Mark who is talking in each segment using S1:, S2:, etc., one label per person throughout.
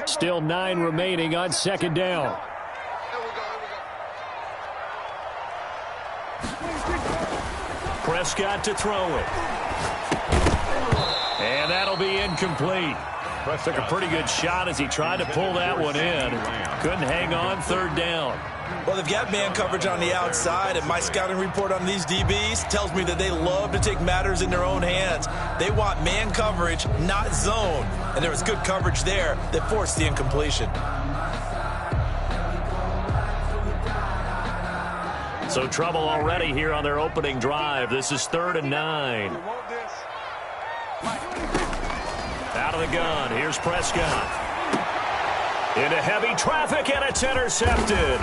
S1: Still 9 remaining on second down. Prescott to throw it. And that'll be incomplete. Took a pretty good shot as he tried to pull that one in. Couldn't hang on, third down.
S2: Well, they've got man coverage on the outside, and my scouting report on these DBs tells me that they love to take matters in their own hands. They want man coverage, not zone. And there was good coverage there that forced the incompletion.
S1: So trouble already here on their opening drive. This is 3rd and 9. Out of the gun, here's Prescott. Into heavy traffic, and it's intercepted.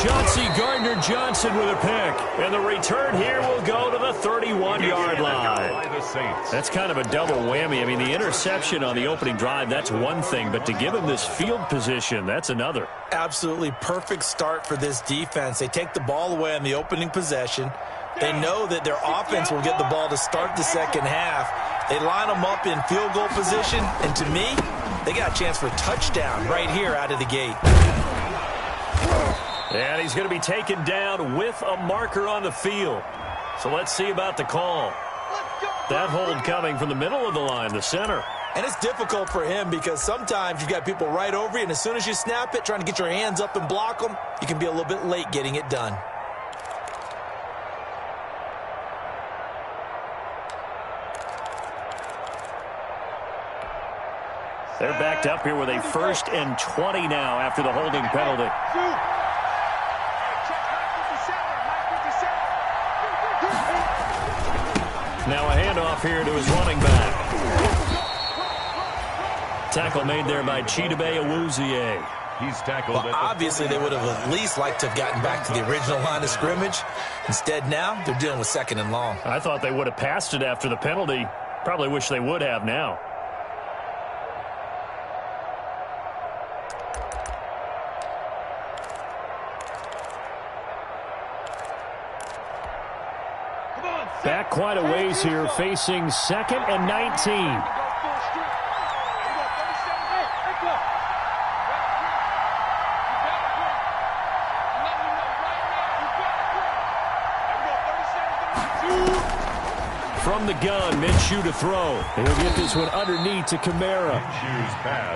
S1: Chauncey Gardner-Johnson with a pick. And the return here will go to the 31-yard line. That's kind of a double whammy. I mean, the interception on the opening drive, that's one thing. But to give him this field position, that's another.
S2: Absolutely perfect start for this defense. They take the ball away on the opening possession. They know that their offense will get the ball to start the second half. They line them up in field goal position. And to me, they got a chance for a touchdown right here out of the gate.
S1: And he's going to be taken down with a marker on the field. So let's see about the call. That hold coming from the middle of the line, the center.
S2: And it's difficult for him because sometimes you've got people right over you, and as soon as you snap it, trying to get your hands up and block them, you can be a little bit late getting it done.
S1: They're backed up here with a 1st and 20 now after the holding penalty. Now a handoff here to his running back. Tackle made there by Chidobe Awuzie.
S3: He's tackled.
S2: Well, obviously, they would have at least liked to have gotten back to the original line of scrimmage. Instead, now they're dealing with 2nd and long.
S1: I thought they would have passed it after the penalty. Probably wish they would have now. Back quite a ways here, facing 2nd and 19. From the gun, Minshew to throw. He'll get this one underneath to Kamara.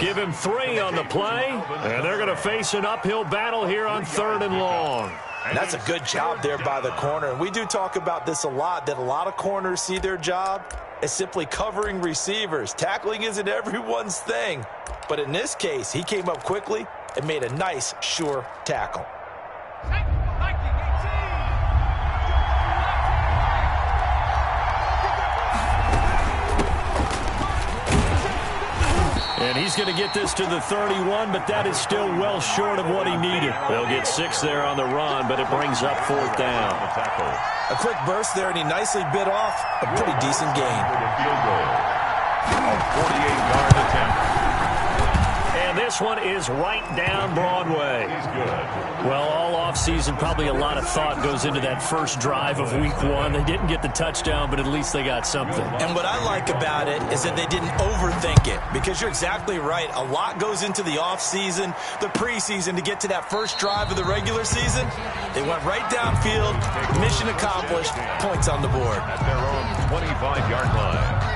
S1: Give him 3 on the play, and they're going to face an uphill battle here on 3rd and long.
S2: And that's a good job there by the corner. And we do talk about this a lot, that a lot of corners see their job as simply covering receivers. Tackling isn't everyone's thing. But in this case, he came up quickly and made a nice, sure tackle.
S1: And he's going to get this to the 31, but that is still well short of what he needed. They'll get 6 there on the run, but it brings up 4th down.
S2: A quick burst there, and he nicely bit off a pretty decent gain.
S3: A 48-yard attempt.
S1: And this one is right down Broadway.
S3: He's good.
S1: Well, all offseason, probably a lot of thought goes into that first drive of week 1. They didn't get the touchdown, but at least they got something.
S2: And what I like about it is that they didn't overthink it, because you're exactly right. A lot goes into the offseason, the preseason, to get to that first drive of the regular season. They went right downfield, mission accomplished, points on the board.
S3: At their own 25-yard line.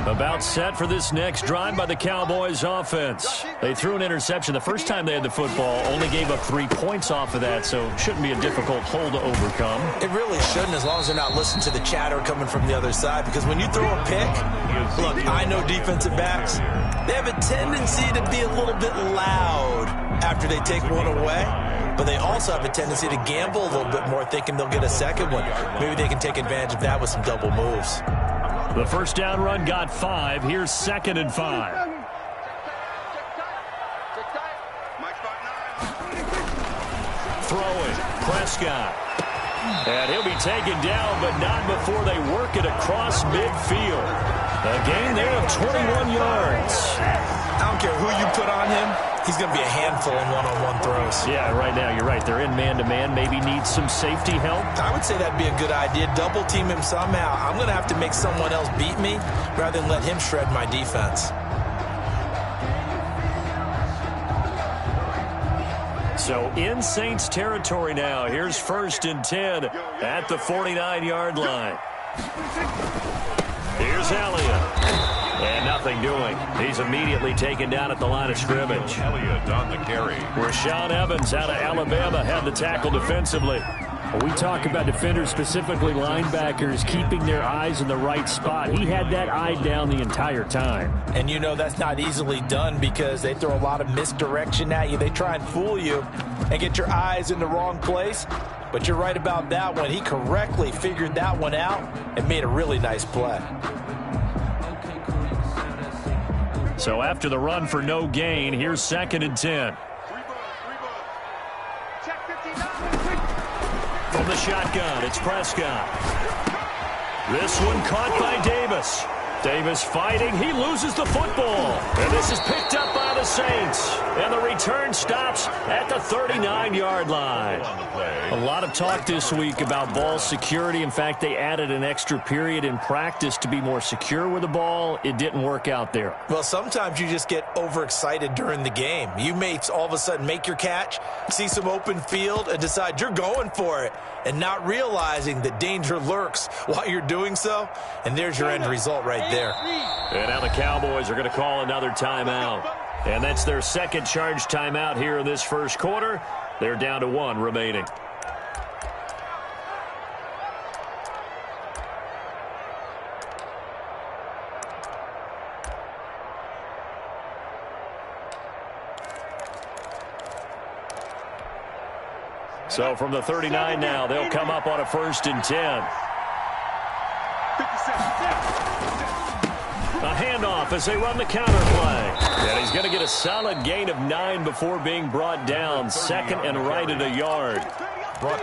S1: About set for this next drive by the Cowboys offense. They threw an interception the first time they had the football, only gave up 3 points off of that, so it shouldn't be a difficult hole to overcome.
S2: It really shouldn't, as long as they're not listening to the chatter coming from the other side, because when you throw a pick, look, I know defensive backs, they have a tendency to be a little bit loud after they take one away, but they also have a tendency to gamble a little bit more, thinking they'll get a second one. Maybe they can take advantage of that with some double moves.
S1: The first down run got 5. Here's 2nd and 5. Throwing, Prescott. And he'll be taken down, but not before they work it across midfield. A gain there of 21 yards.
S2: I don't care who you put on him. he's going to be a handful in one-on-one throws.
S1: Yeah, right now you're right. They're in man-to-man. Maybe needs some safety help.
S2: I would say that'd be a good idea. Double team him somehow. I'm going to have to make someone else beat me rather than let him shred my defense.
S1: So in Saints territory now. Here's 1st and 10 at the 49-yard line. Here's Elliott. And nothing doing. He's immediately taken down at the line of scrimmage.
S3: Elliott on the carry.
S1: Rashaan Evans out of Alabama had the tackle defensively.
S4: We talk about defenders, specifically linebackers, keeping their eyes in the right spot. He had that eye down the entire time.
S2: And you know that's not easily done because they throw a lot of misdirection at you. They try and fool you and get your eyes in the wrong place. But you're right about that one. He correctly figured that one out and made a really nice play.
S1: So after the run for no gain, here's 2nd and 10. From the shotgun, it's Prescott. This one caught by Davis. Davis fighting. He loses the football. And this is picked up by the Saints. And the return stops at the 39-yard line. A lot of talk this week about ball security. In fact, they added an extra period in practice to be more secure with the ball. It didn't work out there.
S2: Well, sometimes you just get overexcited during the game. You may all of a sudden make your catch, see some open field, and decide you're going for it, and not realizing that danger lurks while you're doing so. And there's your end result right there.
S1: And now the Cowboys are going to call another timeout. And that's their second charge timeout here in this first quarter. They're down to 1 remaining. So from the 39 now, they'll come up on a 1st and 10. A handoff as they run the counter play. And he's going to get a solid gain of 9 before being brought down. 2nd and right at a yard.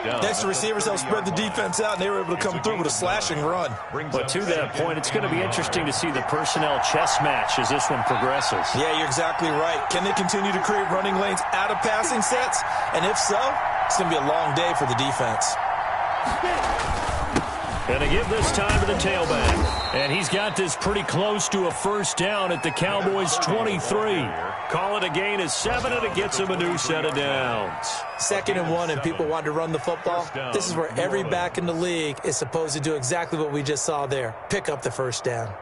S2: Next, the receivers help spread the defense out, and they were able to come through with a slashing run.
S1: But to that point, it's going to be interesting to see the personnel chess match as this one progresses.
S2: Yeah, you're exactly right. Can they continue to create running lanes out of passing sets? And if so, it's going to be a long day for the defense.
S1: And they give this time to the tailback. And he's got this pretty close to a 1st down at the Cowboys' 23. Call it a gain of 7, and it gets him a new set of downs.
S2: 2nd and 1, and people want to run the football. This is where every back in the league is supposed to do exactly what we just saw there. Pick up the 1st down.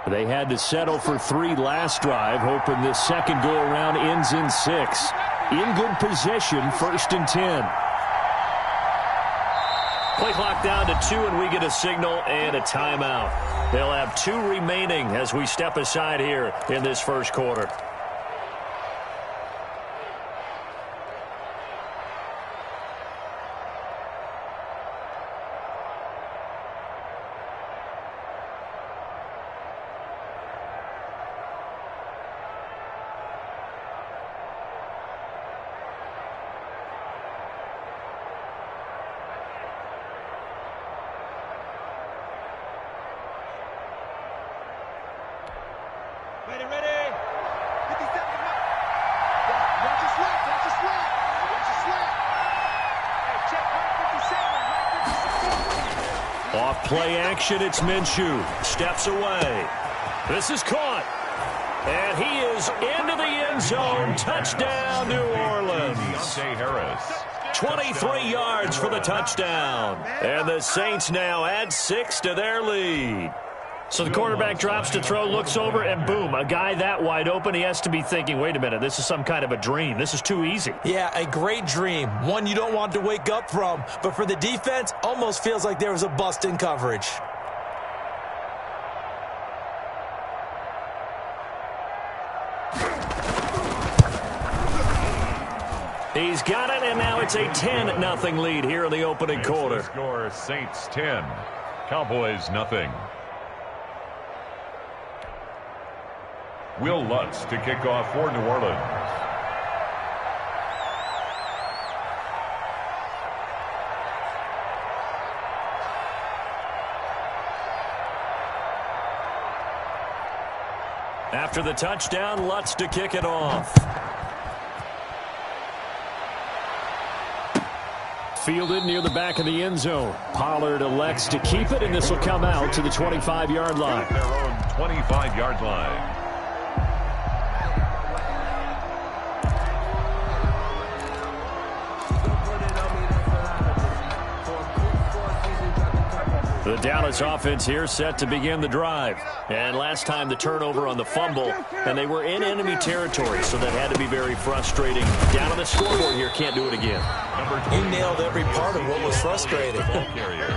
S4: They had to settle for 3 last drive, hoping this second go-around ends in 6. In good position, 1st and 10.
S1: Play clock down to 2, and we get a signal and a timeout. They'll have 2 remaining as we step aside here in this first quarter. Off play action, it's Minshew. Steps away. This is caught. And he is into the end zone. Touchdown, New Orleans. 23 yards for the touchdown. And the Saints now add 6 to their lead. So the quarterback drops to throw, looks over, and boom, a guy that wide open, he has to be thinking, wait a minute, this is some kind of a dream. This is too easy.
S2: Yeah, a great dream. One you don't want to wake up from. But for the defense, almost feels like there was a bust in coverage.
S1: He's got it, and now it's a 10-0 lead here in the opening quarter.
S3: Score, Saints 10, Cowboys nothing. Will Lutz to kick off for New Orleans.
S1: After the touchdown, Lutz to kick it off.
S4: Fielded near the back of the end zone. Pollard elects to keep it, and this will come out to the 25-yard line.
S3: Their own 25-yard line.
S1: The Dallas offense here set to begin the drive. And last time the turnover on the fumble, and they were in enemy territory, so that had to be very frustrating. Down on the scoreboard here, can't do it again.
S2: He nailed every part of what was frustrating.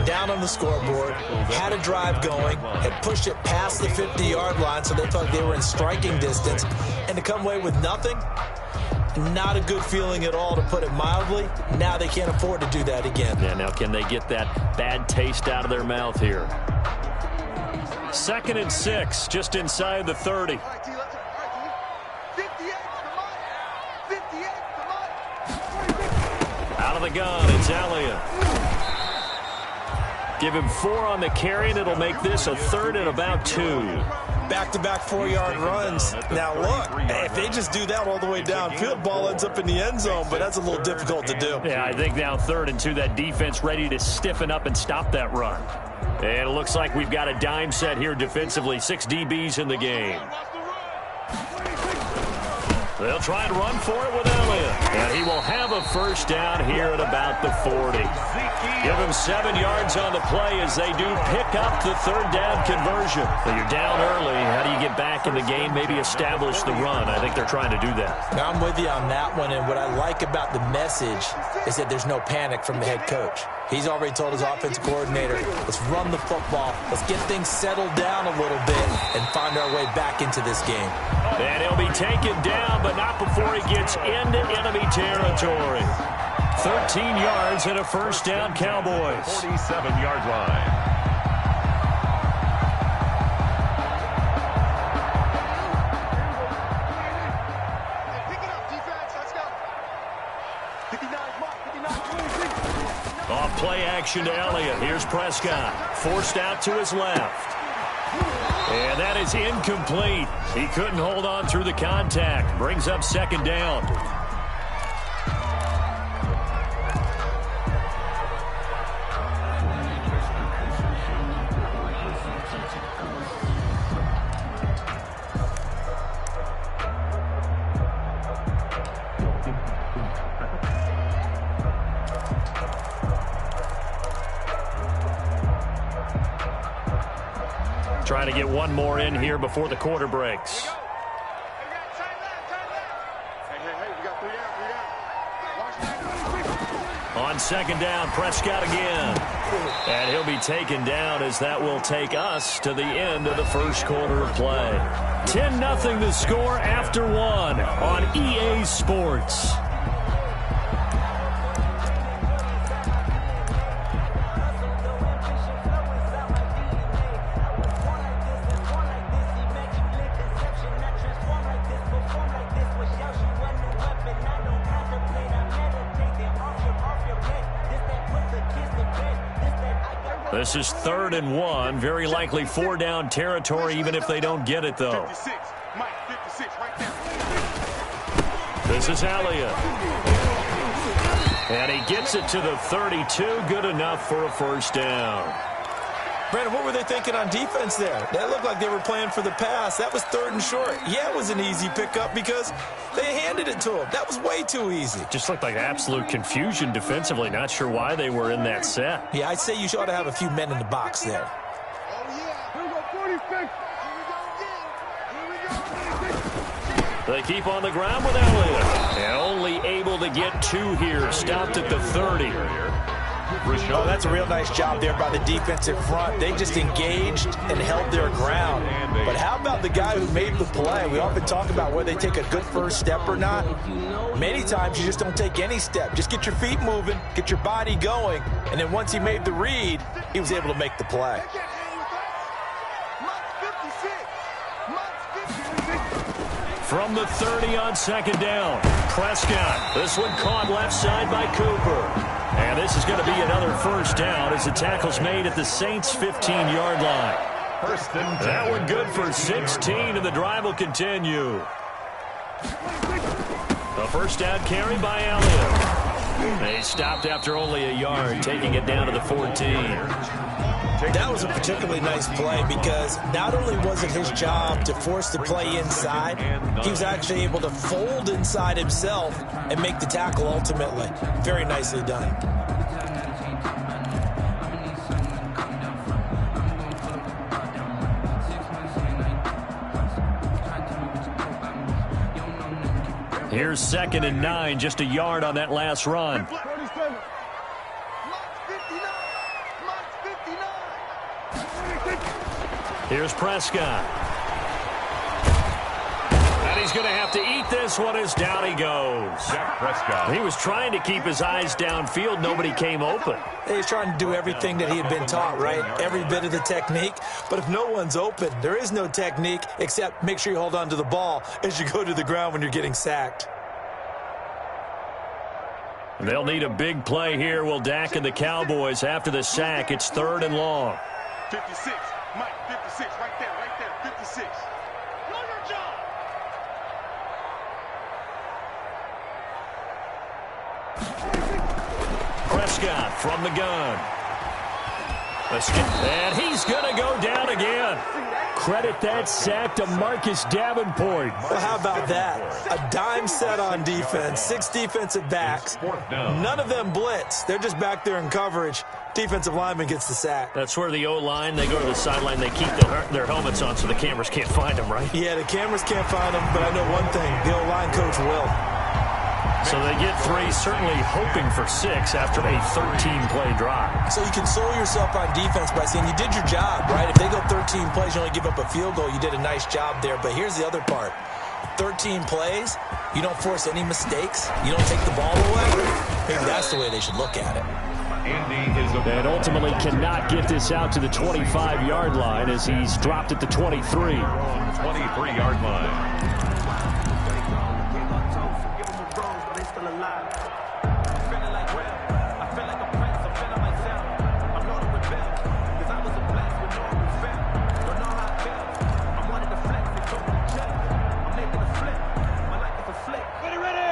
S2: Down on the scoreboard, had a drive going, had pushed it past the 50-yard line, so they thought they were in striking distance, and to come away with nothing, not a good feeling at all, to put it mildly. Now they can't afford to do that again.
S1: Yeah, now can they get that bad taste out of their mouth here? 2nd and 6, just inside the 30. Out of the gun, it's Elliott. Give him 4 on the carry, and it'll make this a 3rd and about 2.
S2: Back-to-back 4-yard runs. Now look, if they just do that all the way downfield, ball ends up in the end zone, but that's a little difficult to do.
S1: Yeah, I think now 3rd and 2, that defense ready to stiffen up and stop that run. And it looks like we've got a dime set here defensively. 6 DBs in the game. They'll try and run for it with Elliott. And he will have a first down here at about the 40. Give him 7 yards on the play as they do pick up the 3rd down conversion. So you're down early. How do you get back in the game? Maybe establish the run. I think they're trying to do that.
S2: Now I'm with you on that one, and what I like about the message is that there's no panic from the head coach. He's already told his offensive coordinator, let's run the football, let's get things settled down a little bit and find our way back into this game.
S1: And he'll be taken down, but not before he gets into enemy territory. 13 yards and a first down, Cowboys.
S3: 47-yard line.
S1: Off play action to Elliott. Here's Prescott. Forced out to his left. And that is incomplete. He couldn't hold on through the contact. Brings up 2nd down. Trying to get one more in here before the quarter breaks. On 2nd down, Prescott again. And he'll be taken down as that will take us to the end of the first quarter of play. 10-0 the score after 1 on EA Sports. This is 3rd and 1. Very likely 4-down territory, even if they don't get it, though. This is Elliott. And he gets it to the 32. Good enough for a first down.
S2: Brandon, what were they thinking on defense there? That looked like they were playing for the pass. That was 3rd and short. Yeah, it was an easy pickup because they handed it to him. That was way too easy.
S1: Just looked like absolute confusion defensively. Not sure why they were in that set.
S2: Yeah, I'd say you ought to have a few men in the box there.
S1: They keep on the ground with Elliott. And only able to get 2 here. Stopped at the 30.
S2: Oh, that's a real nice job there by the defensive front. They just engaged and held their ground. But how about the guy who made the play? We often talk about whether they take a good first step or not. Many times you just don't take any step. Just get your feet moving, get your body going, and then once he made the read, he was able to make the play.
S1: from the 30 on second down. Prescott. This one caught left side by Cooper. And this is going to be another first down as the tackle's made at the Saints' 15-yard line.
S3: First and 10.
S1: That one good for 16, and the drive will continue. The first down carry by Elliott. They stopped after only a yard, taking it down to the 14.
S2: That was a particularly nice play because not only was it his job to force the play inside, he was actually able to fold inside himself and make the tackle ultimately. Very nicely done.
S1: Here's 2nd and 9, just a yard on that last run. Here's Prescott. And he's going to have to eat this one as down he goes.
S3: Dak Prescott.
S1: He was trying to keep his eyes downfield. Nobody came open.
S2: He was trying to do everything that he had been taught, right? Every bit of the technique. But if no one's open, there is no technique except make sure you hold on to the ball as you go to the ground when you're getting sacked.
S1: They'll need a big play here. Will Dak and the Cowboys after the sack. It's 3rd and long.
S5: 56. Mike, 56. Right there. 56. Know your job.
S1: Prescott from the gun. And he's going to go down again. Credit that sack to Marcus Davenport.
S2: Well, how about that? A dime set on defense, 6 defensive backs. None of them blitz. They're just back there in coverage. Defensive lineman gets the sack.
S1: That's where the O-line, they go to the sideline, they keep their helmets on so the cameras can't find them, right?
S2: Yeah, the cameras can't find them, but I know one thing. The O-line coach will.
S1: So they get 3, certainly hoping for 6 after a 13-play drive.
S2: So you console yourself on defense by saying you did your job, right? If they go 13 plays, you only give up a field goal, you did a nice job there. But here's the other part. 13 plays, you don't force any mistakes, you don't take the ball away. Maybe that's the way they should look at it.
S4: And ultimately cannot get this out to the 25-yard line as he's dropped at the 23.
S3: 23-yard line.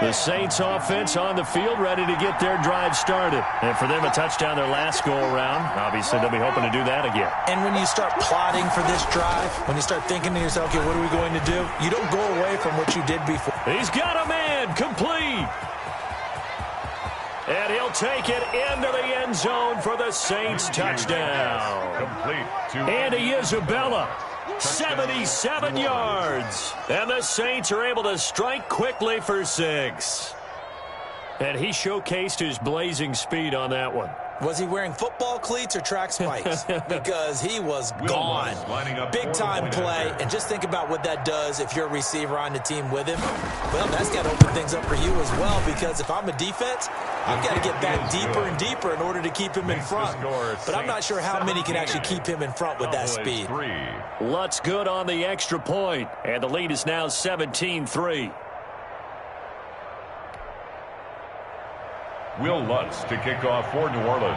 S1: The Saints offense on the field, ready to get their drive started. And for them, a touchdown their last go-around. Obviously, they'll be hoping to do that again.
S2: And when you start plotting for this drive, when you start thinking to yourself, okay, what are we going to do? You don't go away from what you did before.
S1: He's got a man, complete. And he'll take it into the end zone for the Saints touchdown.
S3: Complete to
S1: Andy Isabella. 77 yards. And the Saints are able to strike quickly for 6. And he showcased his blazing speed on that one.
S2: Was he wearing football cleats or track spikes? Because he was gone. Big-time play. And just think about what that does if you're a receiver on the team with him. Well, that's got to open things up for you as well, because if I'm a defense, I've got to get back deeper and deeper in order to keep him in front. But I'm not sure how many can actually keep him in front with that speed.
S1: Lutz good on the extra point, and the lead is now 17-3.
S3: Will Lutz to kick off for New Orleans.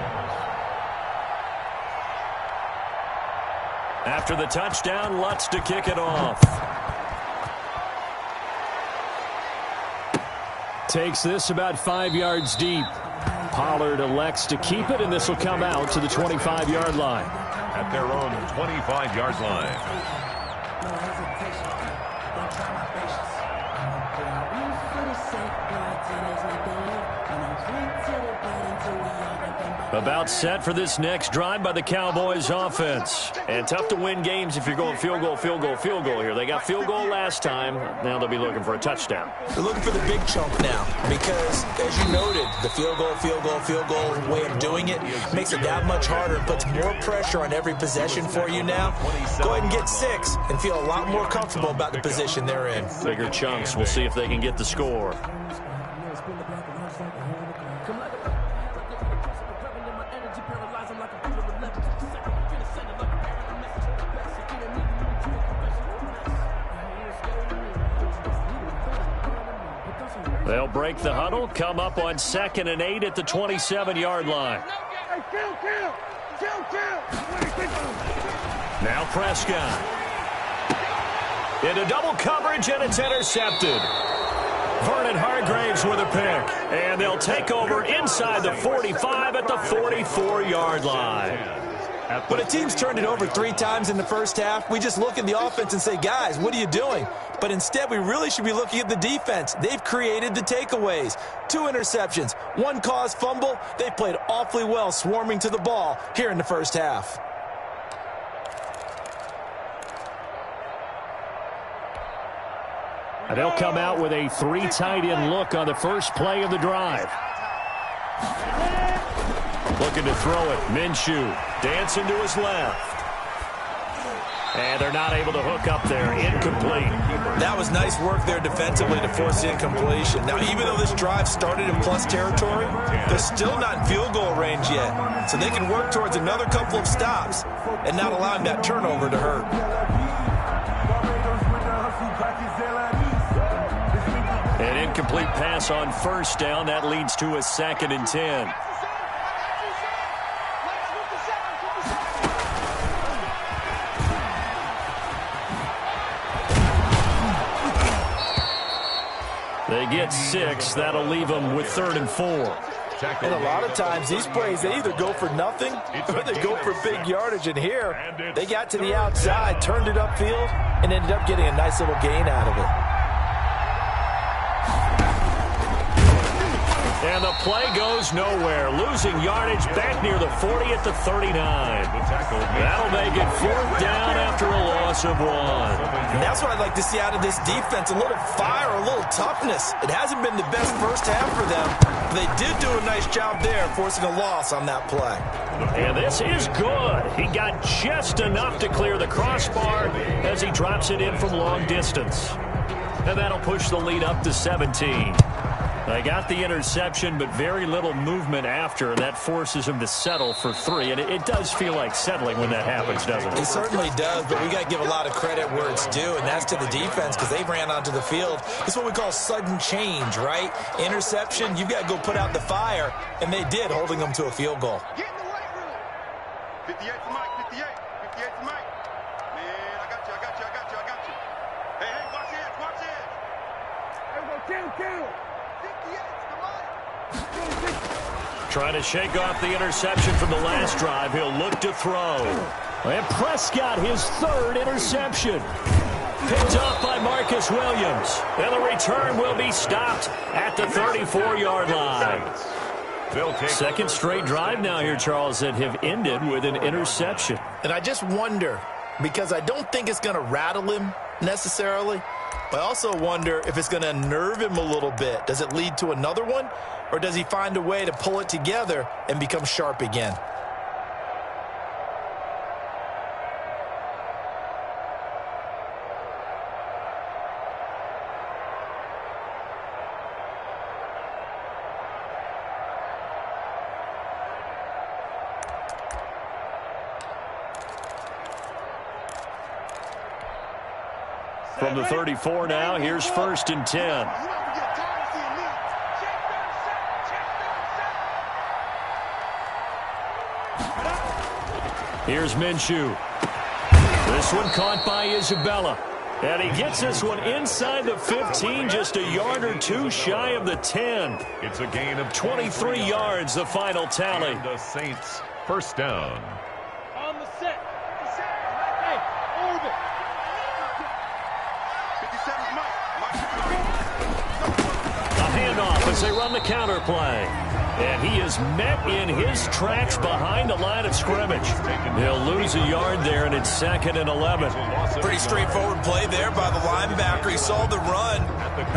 S1: After the touchdown, Lutz to kick it off.
S4: Takes this about 5 yards deep. Pollard elects to keep it, and this will come out to the 25-yard line.
S3: At their own 25-yard line.
S1: About set for this next drive by the Cowboys offense. And tough to win games if you're going field goal, field goal, field goal here. They got field goal last time. Now they'll be looking for a touchdown.
S2: They're looking for the big chunk now because, as you noted, the field goal way of doing it makes it that much harder and puts more pressure on every possession for you now. Go ahead and get 6 and feel a lot more comfortable about the position they're in.
S1: Bigger chunks. We'll see if they can get the score. They'll break the huddle, come up on 2nd and 8 at the 27-yard line. Now Prescott. Into double coverage, and it's intercepted. Vernon Hargraves with a pick. And they'll take over inside the 45 at the 44-yard line.
S2: When a team's turned it over 3 times in the first half, we just look at the offense and say, guys, what are you doing? But instead, we really should be looking at the defense. They've created the takeaways. 2 interceptions, 1 caused fumble. They played awfully well swarming to the ball here in the first half.
S4: And they'll come out with a 3 tight end look on the first play of the drive.
S1: Looking to throw it. Minshew dancing to his left. And they're not able to hook up there. Incomplete.
S2: That was nice work there defensively to force the incompletion. Now, even though this drive started in plus territory, they're still not in field goal range yet. So they can work towards another couple of stops and not allowing that turnover to hurt.
S1: An incomplete pass on first down. That leads to a 2nd and 10. They get 6. That'll leave them with 3rd and 4.
S2: And a lot of times, these plays, they either go for nothing or they go for big yardage. And here, they got to the outside, turned it upfield, and ended up getting a nice little gain out of it.
S1: And the play goes nowhere. Losing yardage back near the 40 at the 39. That'll make it 4th down after a loss of 1.
S2: And that's what I'd like to see out of this defense. A little fire, a little toughness. It hasn't been the best first half for them. But they did do a nice job there, forcing a loss on that play.
S1: And this is good. He got just enough to clear the crossbar as he drops it in from long distance. And that'll push the lead up to 17. They got the interception, but very little movement after. That forces him to settle for 3. And it does feel like settling when that happens, doesn't it?
S2: It certainly does, but we got to give a lot of credit where it's due, and that's to the defense because they ran onto the field. It's what we call sudden change, right? Interception, you've got to go put out the fire, and they did, holding them to a field goal.
S5: Get in the weight room. 58 to Mike, 58. 58 to Mike. Man, I got you. Hey, watch it. Hey, go kill. 58 to Mike.
S1: Trying to shake off the interception from the last drive. He'll look to throw.
S4: And Prescott, his 3rd interception.
S1: Picked off by Marcus Williams. And the return will be stopped at the 34-yard line. 2nd straight drive now here, Charles, that have ended with an interception.
S2: And I just wonder, because I don't think it's going to rattle him necessarily, but I also wonder if it's going to unnerve him a little bit. Does it lead to another one, or does he find a way to pull it together and become sharp again?
S1: From the 34 now, here's 1st and 10. Here's Minshew. This one caught by Isabella. And he gets this one inside the 15, just a yard or 2 shy of the 10.
S3: It's a gain of
S1: 23 yards, the final tally.
S3: And the Saints, 1st down.
S5: On the set. Hey, over. 57 Mike.
S1: A handoff as they run the counter play. And he is met in his tracks behind the line of scrimmage. He'll lose a yard there, and it's 2nd and 11.
S2: Pretty straightforward play there by the linebacker. He saw the run,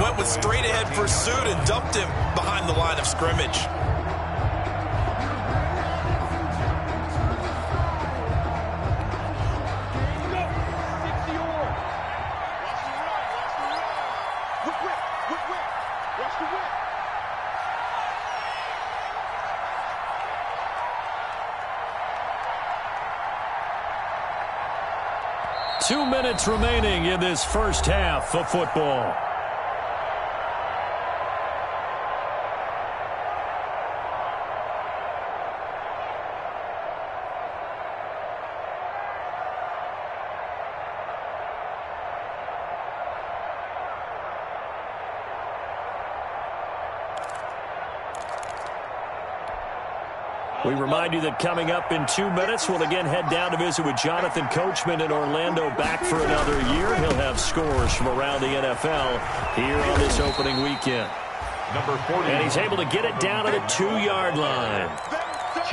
S2: went with straight-ahead pursuit, and dumped him behind the line of scrimmage.
S5: Watch the whip.
S1: 2 minutes remaining in this first half of football.
S4: We remind you that coming up in 2 minutes, we'll again head down to visit with Jonathan Coachman in Orlando, back for another year. He'll have scores from around the NFL here on this opening weekend.
S3: Number 40.
S4: And he's able to get it down to the 2-yard line.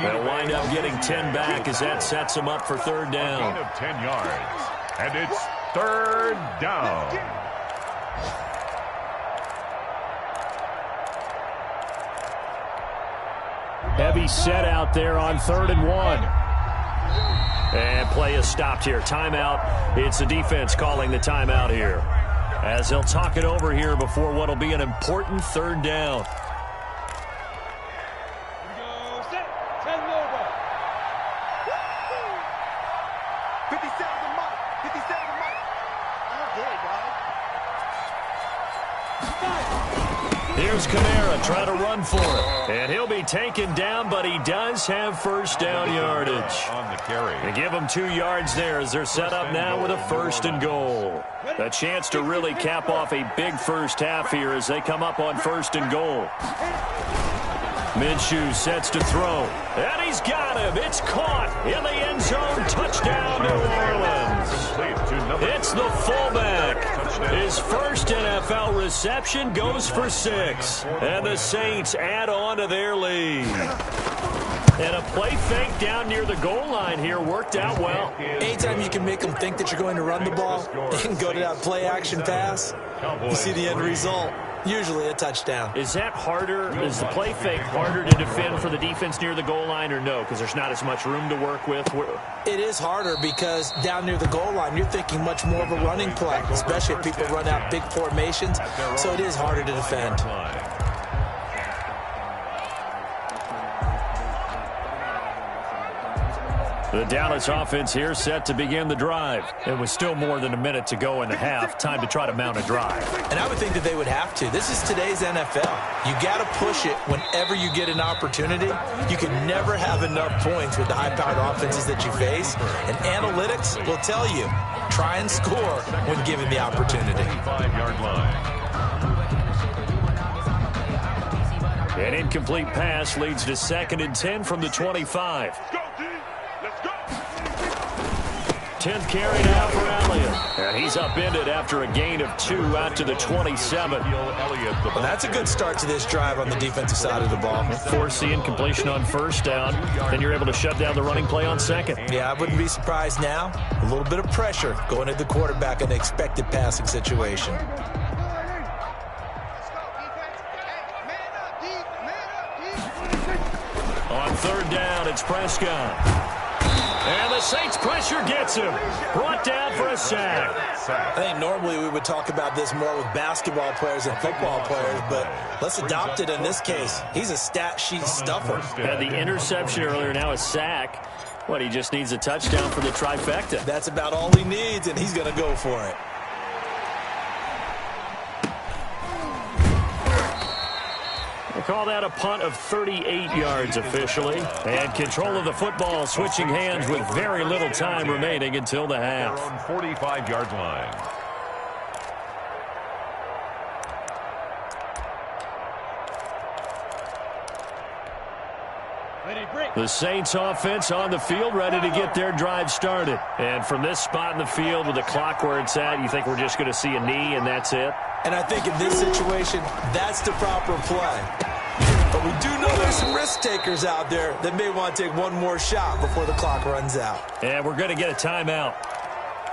S4: They'll wind up getting 10 back as that sets him up for third down.
S3: Gain of 10 yards. And it's third down.
S4: Heavy set out there on 3rd and 1. And play is stopped here. Timeout. It's the defense calling the timeout here, as they'll talk it over here before what will be an important third down. Here's Kamara trying to run for it. And he'll be taken down, but he does have first down yardage.
S3: On the carry.
S4: And give them 2 yards there as they're set up now with a 1st and goal. A chance to really cap off a big first half here as they come up on 1st and goal. Minshew sets to throw. And he's got him. It's caught in the end zone. Touchdown, New Orleans. It's the fullback. His first NFL reception goes for 6. And the Saints add on to their lead. And a play fake down near the goal line here worked out well.
S2: Anytime you can make them think that you're going to run the ball and go to that play-action pass, you see the end result. Usually a touchdown.
S4: Is that harder? Is the play fake harder to defend for the defense near the goal line, or no? Because there's not as much room to work with?
S2: It is harder because down near the goal line, you're thinking much more of a running play, especially if people run out big formations. So it is harder to defend.
S4: The Dallas offense here set to begin the drive. It was still more than a minute to go in the half. Time to try to mount a drive.
S2: And I would think that they would have to. This is today's NFL. You got to push it whenever you get an opportunity. You can never have enough points with the high-powered offenses that you face. And analytics will tell you, try and score when given the opportunity.
S3: 5-yard line.
S4: An incomplete pass leads to 2nd and 10 from the 25. 10th carry now for Elliott. And he's upended after a gain of 2 out to the 27.
S2: Well, that's a good start to this drive on the defensive side of the ball.
S4: Force the incompletion on 1st down. Then you're able to shut down the running play on 2nd.
S2: Yeah, I wouldn't be surprised now. A little bit of pressure going at the quarterback in an expected passing situation.
S4: On 3rd down, it's Prescott. And the Saints pressure gets him. Brought down for a sack.
S2: I think normally we would talk about this more with basketball players and football players, but let's adopt it in this case. He's a stat sheet stuffer.
S4: Had the interception earlier, now a sack. What, he just needs a touchdown for the trifecta.
S2: That's about all he needs, and he's going to go for it.
S4: We'll call that a punt of 38 yards officially. And control of the football switching hands with very little time remaining until the half.
S3: 45-yard line.
S4: The Saints offense on the field, ready to get their drive started. And from this spot in the field with the clock where it's at, you think we're just going to see a knee and that's it?
S2: And I think in this situation, that's the proper play. But we do know there's some risk takers out there that may want to take one more shot before the clock runs out.
S4: And we're going to get a timeout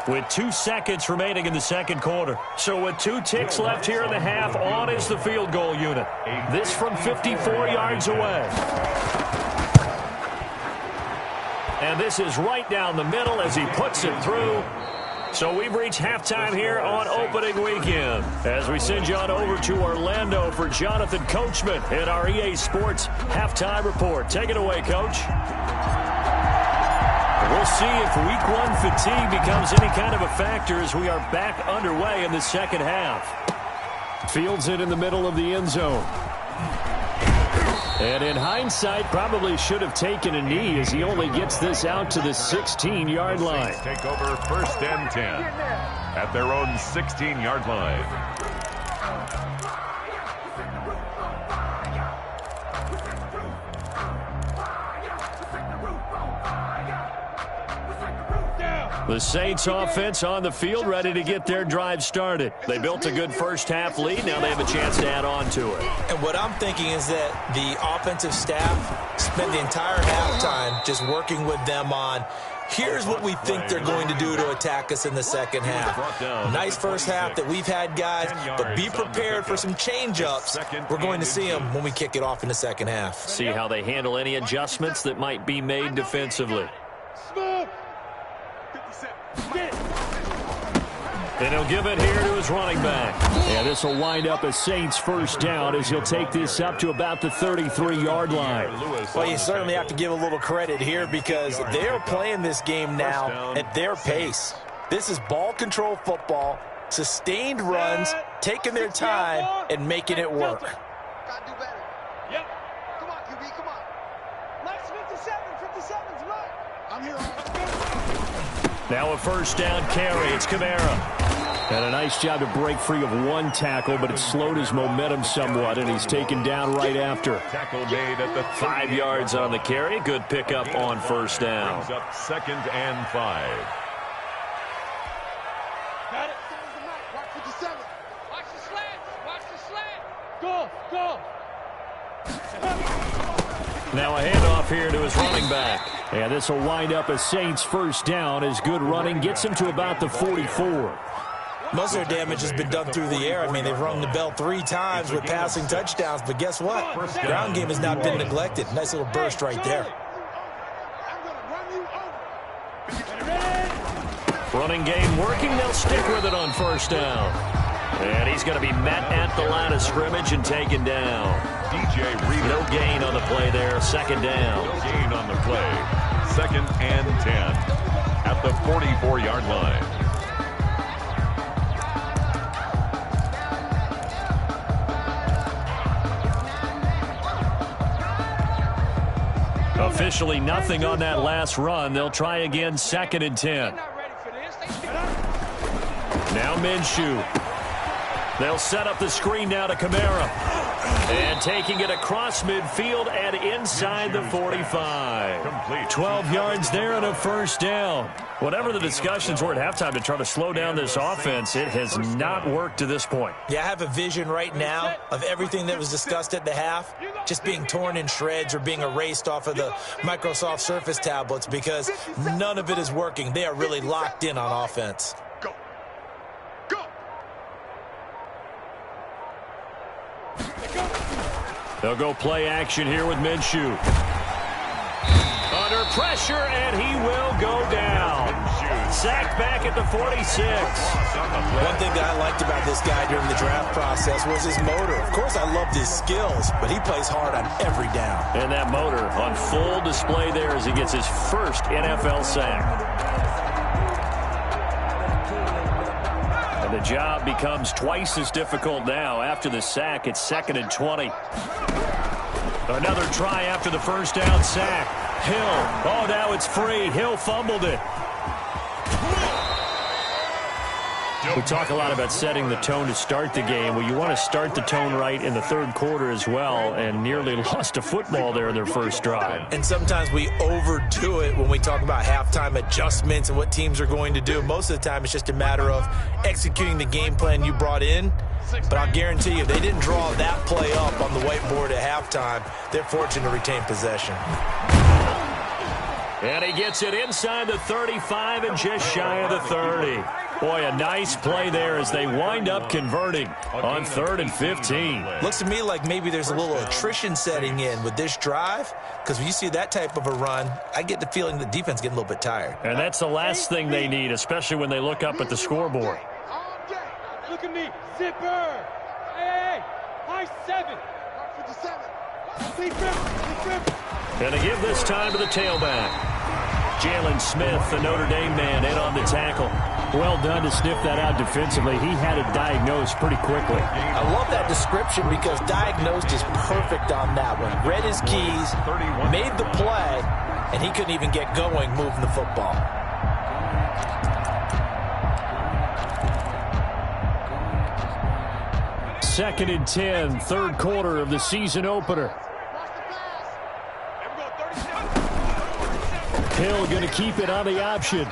S4: with 2 seconds remaining in the 2nd quarter. So with 2 ticks left here in the half, on is the field goal unit. This from 54 yards away. And this is right down the middle as he puts it through. So we've reached halftime here on opening weekend as we send you on over to Orlando for Jonathan Coachman in our EA Sports halftime report. Take it away, Coach. We'll see if week 1 fatigue becomes any kind of a factor as we are back underway in the 2nd half. Fields it in the middle of the end zone. And in hindsight, probably should have taken a knee as he only gets this out to the 16-yard line.
S3: Take over 1st and 10 at their own 16-yard line.
S1: The Saints offense on the field, ready to get their drive started. They built a good first-half lead. Now they have a chance to add on to it.
S2: And what I'm thinking is that the offensive staff spent the entire halftime just working with them on, here's what we think they're going to do to attack us in the second half. Nice first half that we've had, guys, but be prepared for some change-ups. We're going to see them when we kick it off in the second half.
S1: See how they handle any adjustments that might be made defensively. And he'll give it here to his running back. And this will wind up a Saints first down as he'll take this up to about the 33-yard line.
S2: Well, you certainly have to give a little credit here because they're playing this game now at their pace. This is ball control football, sustained runs, taking their time, and making it work.
S5: Gotta do better. Yep. Come on, QB, come on. Max 57's right. I'm here.
S1: Now a first down carry. It's Kamara. And a nice job to break free of one tackle, but it slowed his momentum somewhat, and he's taken down right after.
S3: Tackle made at the
S1: 5 yards on the carry. Good pickup on first down.
S3: Brings up 2nd and 5.
S5: Got it. Watch 57.
S6: Watch the slant. Watch the slant.
S5: Go.
S1: Now a handoff here to his running back. And this will wind up a Saints first down as good running gets him to about the 44.
S2: Most of their damage has been done through the air. I mean, they've rung the bell 3 times with passing touchdowns, but guess what? Ground game has not been neglected. Nice little burst right there.
S1: Running game working. They'll stick with it on first down. And he's going to be met at the line of scrimmage and taken down.
S3: DJ Reader.
S1: No gain on the play there. Second down.
S3: No gain on the play. 2nd and 10 at the 44-yard line.
S1: Officially nothing on that last run. They'll try again 2nd and 10. Now Minshew. They'll set up the screen now to Kamara. And taking it across midfield and inside the 45. 12 yards there and a first down. Whatever the discussions were at halftime to try to slow down this offense, it has not worked to this point.
S2: Yeah, I have a vision right now of everything that was discussed at the half just being torn in shreds or being erased off of the Microsoft Surface tablets because none of it is working. They are really locked in on offense.
S1: They'll go play action here with Minshew. Under pressure, and he will go down. Sacked back at the 46.
S2: One thing that I liked about this guy during the draft process was his motor. Of course, I loved his skills, but he plays hard on every down.
S1: And that motor on full display there as he gets his first NFL sack. And the job becomes twice as difficult now. After the sack, it's 2nd and 20. Another try after the first down sack. Hill. Oh, now it's free. Hill fumbled it. We talk a lot about setting the tone to start the game. Well, you want to start the tone right in the third quarter as well, and nearly lost a football there in their first drive.
S2: And sometimes we overdo it when we talk about halftime adjustments and what teams are going to do. Most of the time, it's just a matter of executing the game plan you brought in. But I'll guarantee you, if they didn't draw that play up on the whiteboard at halftime, they're fortunate to retain possession.
S1: And he gets it inside the 35 and just shy of the 30. Boy, a nice play there as they wind up converting on 3rd and 15.
S2: Looks to me like maybe there's a little attrition setting in with this drive, because when you see that type of a run, I get the feeling the defense getting a little bit tired.
S1: And that's the last thing they need, especially when they look up at the scoreboard.
S6: Look at me. Zipper. Hey, high 7.
S5: 57.
S1: And they give this time to the tailback. Jalen Smith, the Notre Dame man, in on the tackle. Well done to sniff that out defensively. He had it diagnosed pretty quickly.
S2: I love that description because diagnosed is perfect on that one. Read his keys, made the play, and he couldn't even get going moving the football.
S1: Second and 10, third quarter of the season opener. Hill going to keep it on the option.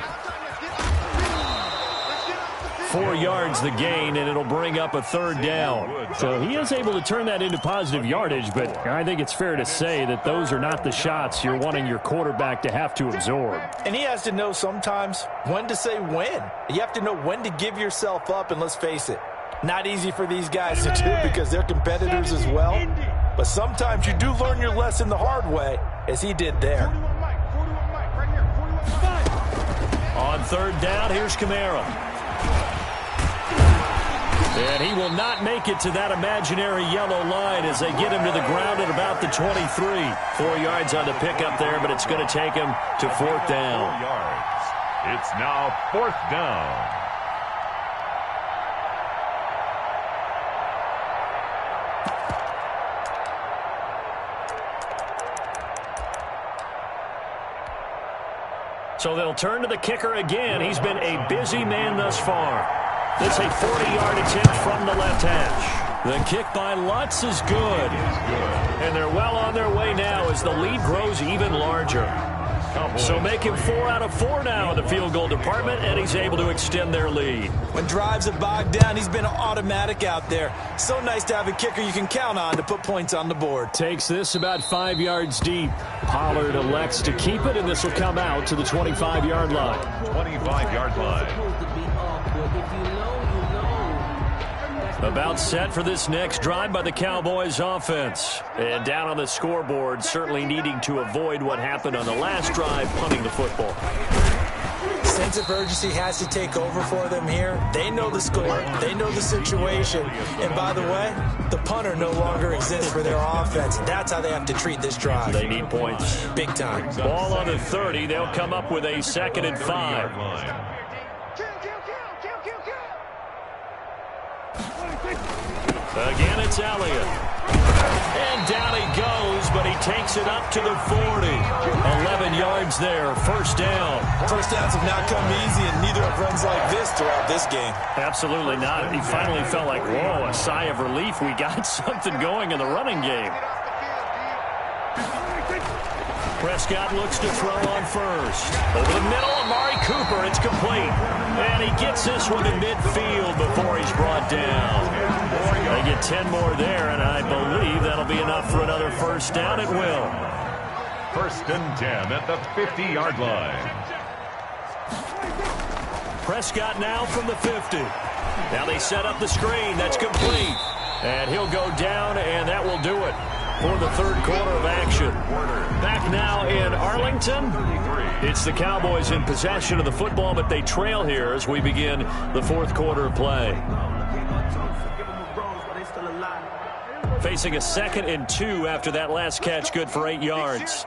S1: 4 yards the gain, and it'll bring up a 3rd down. So he is able to turn that into positive yardage, but I think it's fair to say that those are not the shots you're wanting your quarterback to have to absorb.
S2: And he has to know sometimes when to say when. You have to know when to give yourself up, and let's face it, not easy for these guys to do because they're competitors as well. But sometimes you do learn your lesson the hard way, as he did there.
S1: On 3rd down, here's Kamara. And he will not make it to that imaginary yellow line as they get him to the ground at about the 23. 4 yards on the pickup there, but it's going to take him to 4th down.
S3: 4 yards. It's now 4th down.
S1: So they'll turn to the kicker again. He's been a busy man thus far. This a 40-yard attempt from the left hash. The kick by Lutz is good. And they're well on their way now as the lead grows even larger. So make him 4 out of 4 now in the field goal department, and he's able to extend their lead.
S2: When drives have bogged down, he's been automatic out there. So nice to have a kicker you can count on to put points on the board.
S1: Takes this about 5 yards deep. Pollard elects to keep it, and this will come out to the 25-yard line.
S3: 25-yard line.
S1: About set for this next drive by the Cowboys offense. And down on the scoreboard, certainly needing to avoid what happened on the last drive, punting the football.
S2: Sense of urgency has to take over for them here. They know the score. They know the situation. And by the way, the punter no longer exists for their offense. That's how they have to treat this drive.
S1: They need points.
S2: Big time.
S1: Ball on the 30. They'll come up with a 2nd and 5. Again, it's Elliott. And down he goes, but he takes it up to the 40. 11 yards there, 1st down.
S2: First downs have not come easy, and neither have runs like this throughout this game.
S1: Absolutely not. He finally felt like, whoa, a sigh of relief. We got something going in the running game. Prescott looks to throw on first. Over the middle, Amari Cooper. It's complete. And he gets this one to midfield before he's brought down. They get 10 more there, and I believe that'll be enough for another 1st down. It will.
S3: 1st and 10 at the 50-yard line.
S1: Prescott now from the 50. Now they set up the screen. That's complete. And he'll go down, and that will do it for the 3rd quarter of action. Back now in Arlington. It's the Cowboys in possession of the football, but they trail here as we begin the 4th quarter of play. Facing a 2nd and 2 after that last catch, good for 8 yards.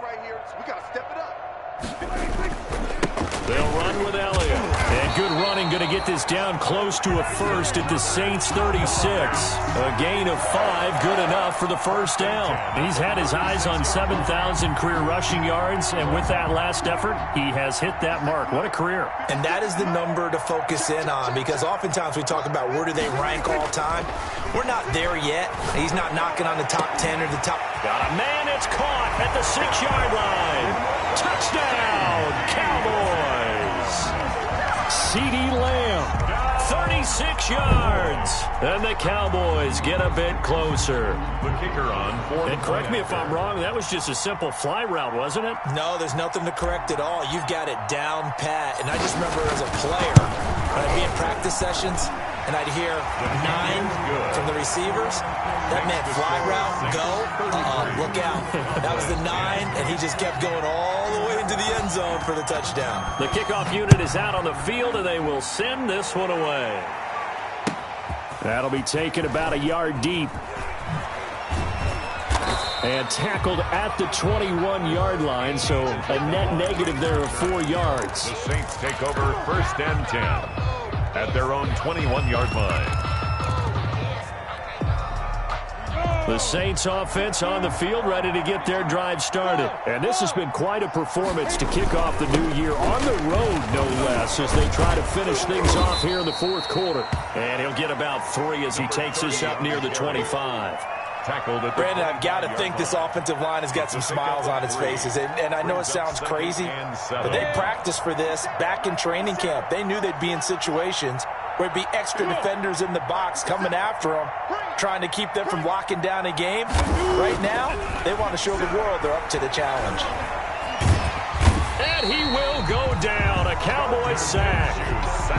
S1: They'll run with Elliott. And good running, going to get this down close to a 1st at the Saints 36. A gain of 5, good enough for the 1st down. He's had his eyes on 7,000 career rushing yards, and with that last effort, he has hit that mark. What a career.
S2: And that is the number to focus in on, because oftentimes we talk about where do they rank all time. We're not there yet. He's not knocking on the top 10 or the top.
S1: Got a man, it's caught at the 6-yard line. Touchdown, Cowboys. CeeDee Lamb, 36 yards. And the Cowboys get a bit closer.
S3: The kicker on 4th.
S1: And correct me if I'm wrong, that was just a simple fly route, wasn't it?
S2: No, there's nothing to correct at all. You've got it down pat. And I just remember as a player, when I'd be in practice sessions, and I'd hear 9 from the receivers. That meant fly route, go, look out. That was the 9, and he just kept going all the way into the end zone for the touchdown.
S1: The kickoff unit is out on the field, and they will send this one away. That'll be taken about a yard deep. And tackled at the 21-yard line, so a net negative there of 4 yards.
S3: The Saints take over 1st and 10 at their own 21-yard line.
S1: The Saints offense on the field, ready to get their drive started. And this has been quite a performance to kick off the new year on the road, no less, as they try to finish things off here in the 4th quarter. And he'll get about 3 as he takes us up near the 25.
S2: Brandon, I've got to think this offensive line has got some smiles on its faces. And I know it sounds crazy, but they practiced for this back in training camp. They knew they'd be in situations where there'd be extra defenders in the box coming after them, trying to keep them from locking down a game. Right now, they want to show the world they're up to the challenge.
S1: And he will go down. A Cowboys sack.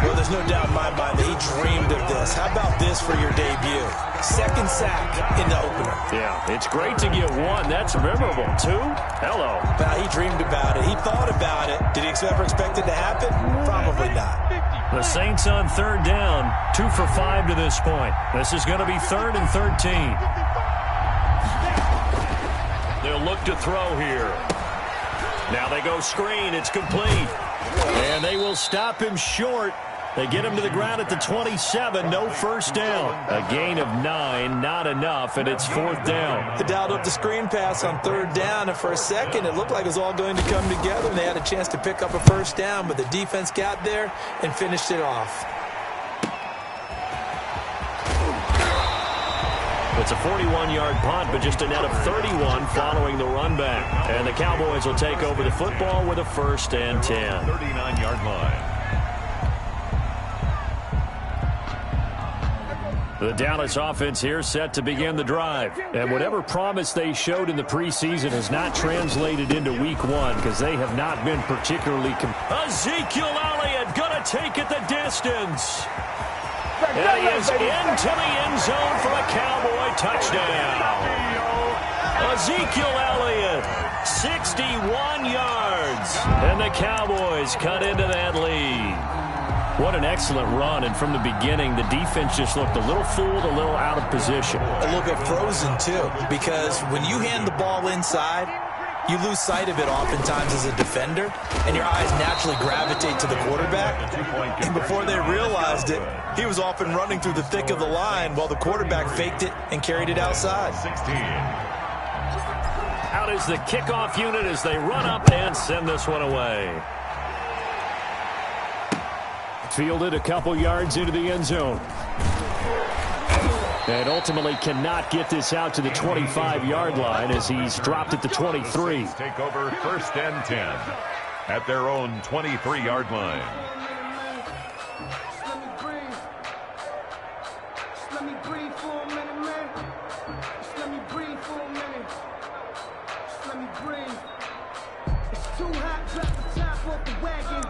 S2: Well, there's no doubt in my mind that he dreamed of this. How about this for your debut? Second sack in the opener.
S1: Yeah, it's great to get one. That's memorable. Two? Hello.
S2: Well, he dreamed about it. He thought about it. Did he ever expect it to happen? Probably not.
S1: The Saints on third down. 2 for 5 to this point. This is going to be 3rd and 13. They'll look to throw here. Now they go screen. It's complete. And they will stop him short. They get him to the ground at the 27. No first down. A gain of 9. Not enough, and it's 4th down.
S2: They dialed up the screen pass on 3rd down, and for a second it looked like it was all going to come together, and they had a chance to pick up a first down, but the defense got there and finished it off.
S1: It's a 41-yard punt, but just a net of 31 following the run back. And the Cowboys will take over the football with a 1st and 10.
S3: 39-yard line.
S1: The Dallas offense here set to begin the drive. And whatever promise they showed in the preseason has not translated into week 1 because they have not been particularly Ezekiel Elliott going to take it the distance. And he is into the end zone for a Cowboy touchdown. Ezekiel Elliott, 61 yards. And the Cowboys cut into that lead. What an excellent run, and from the beginning, the defense just looked a little fooled, a little out of position.
S2: A little bit frozen, too, because when you hand the ball inside, you lose sight of it oftentimes as a defender, and your eyes naturally gravitate to the quarterback. And before they realized it, he was off and running through the thick of the line while the quarterback faked it and carried it outside.
S3: 16.
S1: Out is the kickoff unit as they run up and send this one away. Fielded a couple yards into the end zone. And ultimately cannot get this out to the 25-yard line as he's dropped at the 23.
S3: Take over 1st and 10 at their own 23-yard line.
S7: Let me breathe for a minute, man. Just let me breathe for a minute. Just let me breathe. It's too hot, drop the top off the wagon.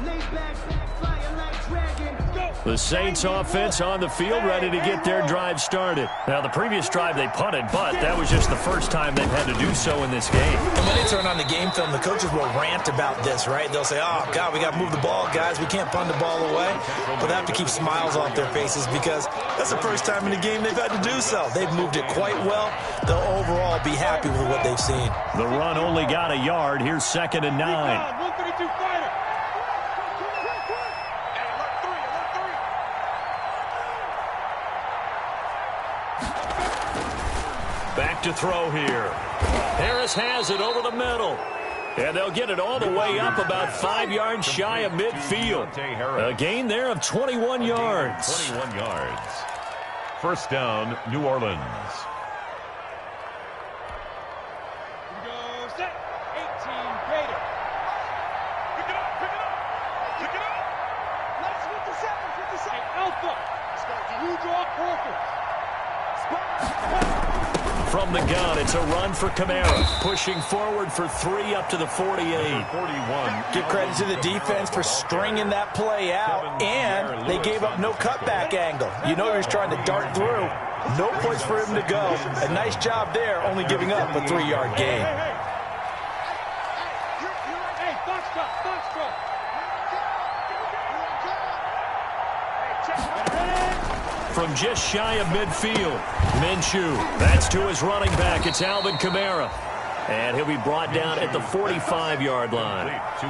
S7: Lay back, flying like dragon.
S1: The Saints offense on the field, ready to get their drive started. Now, the previous drive they punted, but that was just the first time they've had to do so in this game.
S2: And when they turn on the game film, the coaches will rant about this, right? They'll say, oh, God, we got to move the ball, guys. We can't punt the ball away. But they have to keep smiles off their faces because that's the first time in the game they've had to do so. They've moved it quite well. They'll overall be happy with what they've seen.
S1: The run only got a yard. Here's 2nd and 9.
S6: 132 fighter.
S1: Back to throw here. Harris has it over the middle. And they'll get it all the way up about 5 yards shy of midfield. A gain there of 21 yards.
S3: 21 yards. 1st down, New Orleans.
S6: Here we go, set. 18, Gator. Pick it up, pick it up. Pick it up. Let's 57, 57. Alpha. You draw Crawford.
S1: From the gun, it's a run for Kamara. Pushing forward for 3 up to the 48.
S3: 41.
S2: Give credit to the defense for stringing that play out, and they gave up no cutback angle. You know he was trying to dart through. No place for him to go. A nice job there, only giving up a 3-yard gain.
S6: Hey, Foxtrot, Foxtrot.
S1: From just shy of midfield, Minshew. That's to his running back. It's Alvin Kamara. And he'll be brought down at the 45-yard line.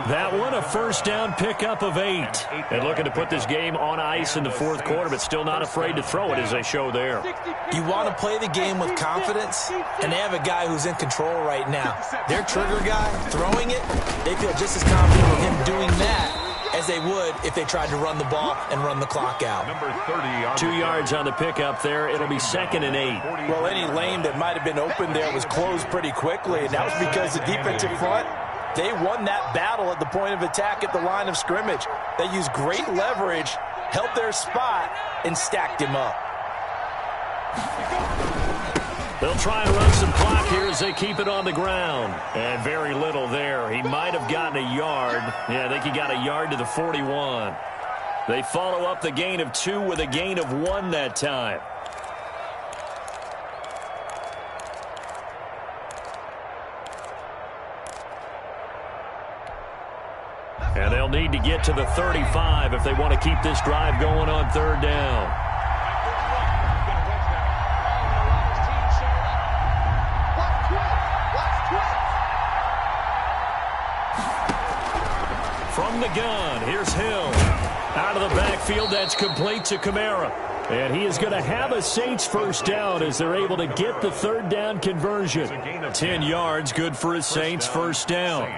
S1: That one, a 1st down pickup of 8. And looking to put this game on ice in the 4th quarter, but still not afraid to throw it as they show there.
S2: You want to play the game with confidence, and they have a guy who's in control right now. Their trigger guy, throwing it, they feel just as confident with him doing that as they would if they tried to run the ball and run the clock out.
S3: Number 30.
S1: 2 yards on the pickup there. It'll be 2nd and 8.
S2: Well, any lane that might have been open there was closed pretty quickly, and that was because the defensive front, they won that battle at the point of attack at the line of scrimmage. They used great leverage held their spot, and stacked him up.
S1: They'll try and run some clock here as they keep it on the ground. And very little there. He might have gotten a yard. Yeah, I think he got a yard to the 41. They follow up the gain of 2 with a gain of 1 that time. And they'll need to get to the 35 if they want to keep this drive going on 3rd down. From the gun, here's Hill. Out of the backfield, that's complete to Kamara. And he is going to have a Saints first down as they're able to get the 3rd down conversion. 10 yards, good for a Saints first down.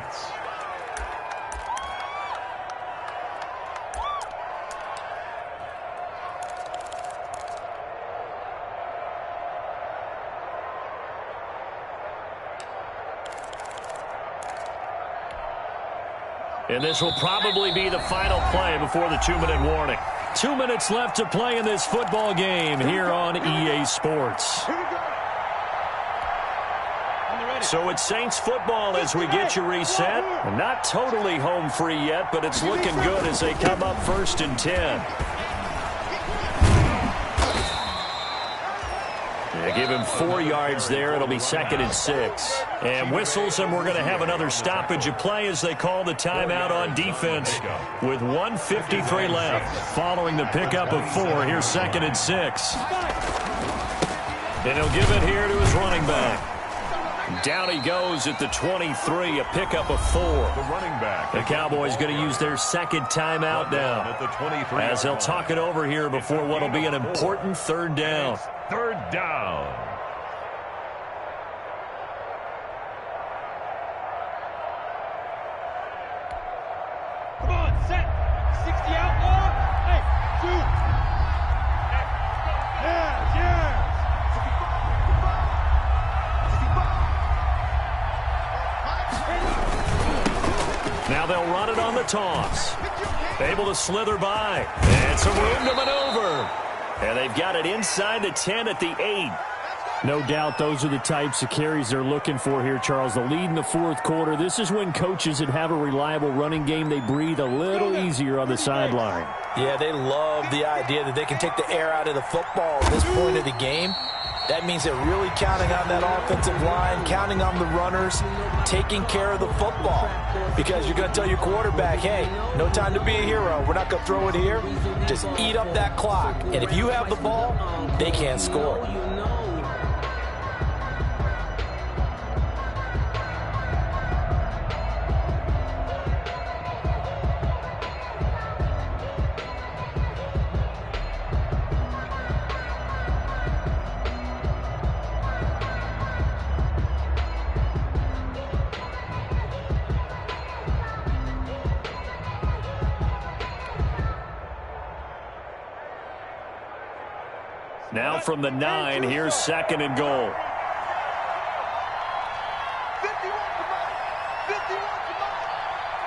S1: And this will probably be the final play before the 2-minute warning. 2 minutes left to play in this football game here on EA Sports. So it's Saints football as we get you reset. Not totally home free yet, but it's looking good as they come up 1st and 10. They give him 4 yards there. It'll be 2nd and 6. And whistles, and we're going to have another stoppage of play as they call the timeout on defense with 1:53 left. Following the pickup of 4, here's 2nd and 6. And he'll give it here to his running back. Down he goes at the 23, a pickup of 4.
S3: The running back.
S1: The Cowboys going to use their 2nd timeout now as they'll talk it over here before what will be an important 3rd down.
S3: 3rd down.
S6: Come on, set. 60 out long. Hey, 2. Yes.
S1: Now they'll run it on the toss. Able to slither by. And some room to maneuver. And they've got it inside the 10 at the 8.
S4: No doubt those are the types of carries they're looking for here, Charles. The lead in the 4th quarter. This is when coaches that have a reliable running game, they breathe a little easier on the sideline.
S2: Yeah, they love the idea that they can take the air out of the football at this point of the game. That means they're really counting on that offensive line, counting on the runners, taking care of the football. Because you're going to tell your quarterback, hey, no time to be a hero. We're not going to throw it here. Just eat up that clock. And if you have the ball, they can't score.
S1: Now from the 9, here's 2nd and goal.
S5: 51 to mine. 51 to mine.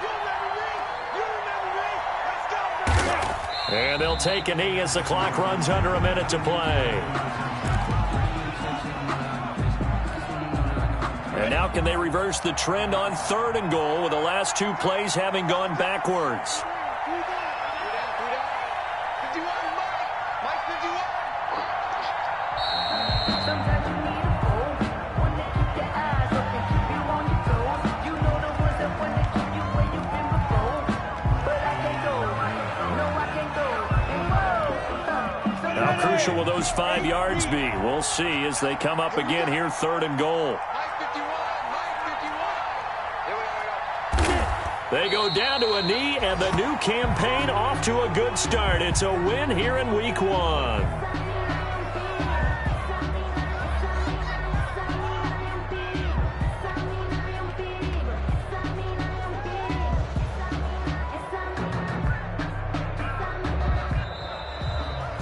S5: You'll never read. You'll never read. Let's go.
S1: And they'll take a knee as the clock runs under a minute to play. And now can they reverse the trend on 3rd and goal with the last 2 plays having gone backwards? How crucial will those 5 yards be? We'll see as they come up again here, 3rd and goal. They go down to a knee, and the new campaign off to a good start. It's a win here in Week 1.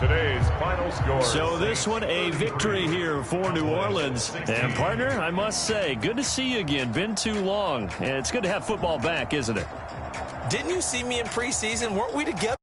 S3: Today's final score.
S1: So this one a victory here for New Orleans. And partner, I must say, good to see you again. Been too long. And it's good to have football back, isn't it?
S2: Didn't you see me in preseason? Weren't we together?